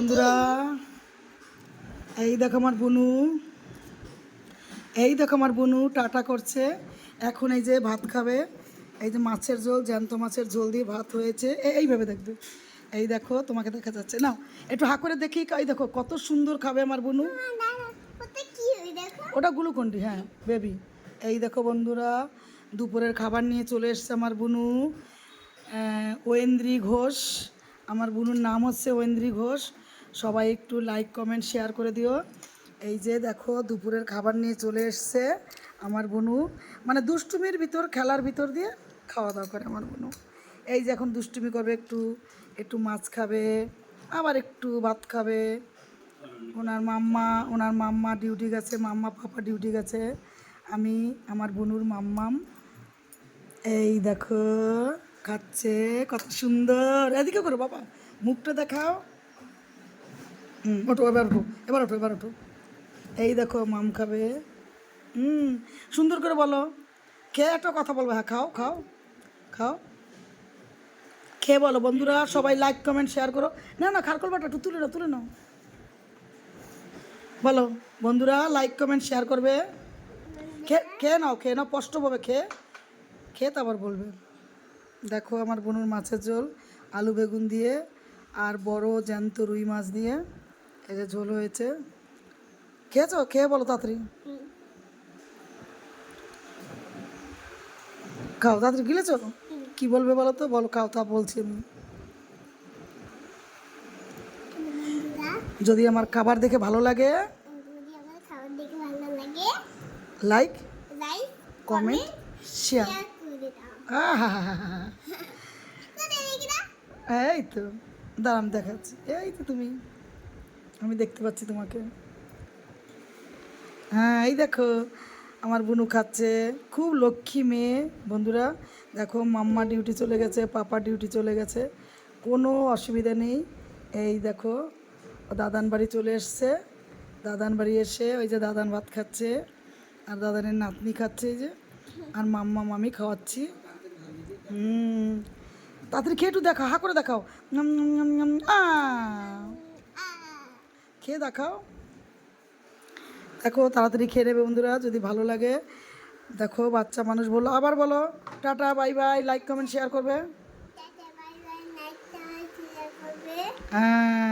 বন্ধুরা এই দেখো আমার বুনু, এই দেখো আমার বুনু টাটা করছে। এখন এই যে ভাত খাবে, এই যে মাছের ঝোল, জ্যান্ত মাছের ঝোল দিয়ে ভাত হয়েছে। এইভাবে দেখবে, এই দেখো তোমাকে দেখা যাচ্ছে না, একটু হা করে দেখি। এই দেখো কত সুন্দর খাবে আমার বুনু। ওটা গ্লুকন্ডি, হ্যাঁ বেবি। এই দেখো বন্ধুরা, দুপুরের খাবার নিয়ে চলে এসছে আমার বুনু, ঐন্দ্রী ঘোষ। আমার বুনুর নাম হচ্ছে ঐন্দ্রী ঘোষ। সবাই একটু লাইক কমেন্ট শেয়ার করে দিও। এই যে দেখো দুপুরের খাবার নিয়ে চলে এসছে আমার বুনু, মানে দুষ্টুমির ভিতর, খেলার ভিতর দিয়ে খাওয়া দাওয়া করে আমার বুনু। এই যে এখন দুষ্টুমি করবে, একটু একটু মাছ খাবে, আবার একটু ভাত খাবে। ওনার মাম্মা ডিউটি গেছে, মাম্মা পাপা ডিউটি গেছে। আমি আমার বুনুর মাম্মাম, এই দেখো খাচ্ছে কত সুন্দর। এদিকে করো বাবা, মুখটা দেখাও। ওঠো, এবার ওঠো, এবার ওঠো, এবার ওঠো। এই দেখো মাম খাবে। সুন্দর করে বলো, খেয়ে একটা কথা বলবো। হ্যাঁ খাও খাও খাও, খেয়ে বলো। বন্ধুরা সবাই লাইক কমেন্ট শেয়ার করো। না না, খারকল বাটা একটু তুলে নাও, তুলে নাও। বলো বন্ধুরা, লাইক কমেন্ট শেয়ার করবে। খেয়ে নাও, খেয়ে নাও, স্পষ্ট পাবে। খেয়ে খেয়ে তারপর বলবে। দেখো আমার বোনুর মাছের ঝোল আলু বেগুন দিয়ে আর বড় জ্যান্ত রুই মাছ দিয়ে এই যে ঝোল হয়েছে। খেয়েছো? খেয়ে বলো তাড়াতাড়ি, খাও তাড়াতাড়ি। গিলেছো? কি বলবে বলো তো, বলো খাও। তা বলছি আমি, যদি আমার খাবার দেখে ভালো লাগে লাইক কমেন্ট শেয়ার। এই তো দাঁড়ান দেখাচ্ছি, এই তো তুমি, আমি দেখতে পাচ্ছি তোমাকে। হ্যাঁ এই দেখো আমার বুনু খাচ্ছে, খুব লক্ষ্মী মেয়ে। বন্ধুরা দেখো, মাম্মা ডিউটি চলে গেছে, পাপা ডিউটি চলে গেছে, কোনো অসুবিধা নেই। এই দেখো ও দাদান বাড়ি চলে এসছে, দাদান বাড়ি এসে ওই যে দাদান ভাত খাচ্ছে, আর দাদানের নাতনি খাচ্ছে এই যে, আর মাম্মা মামি খাওয়াচ্ছি। তাড়াতাড়ি খেয়ে একটু দেখাও, হা করে দেখাও। নম নম নম নম, খেয়ে দেখাও। দেখো তাড়াতাড়ি খেয়ে নেবে বন্ধুরা, যদি ভালো লাগে। দেখো বাচ্চা মানুষ বললো, আবার বলো tata bye bye, like comment share করবে। হ্যাঁ।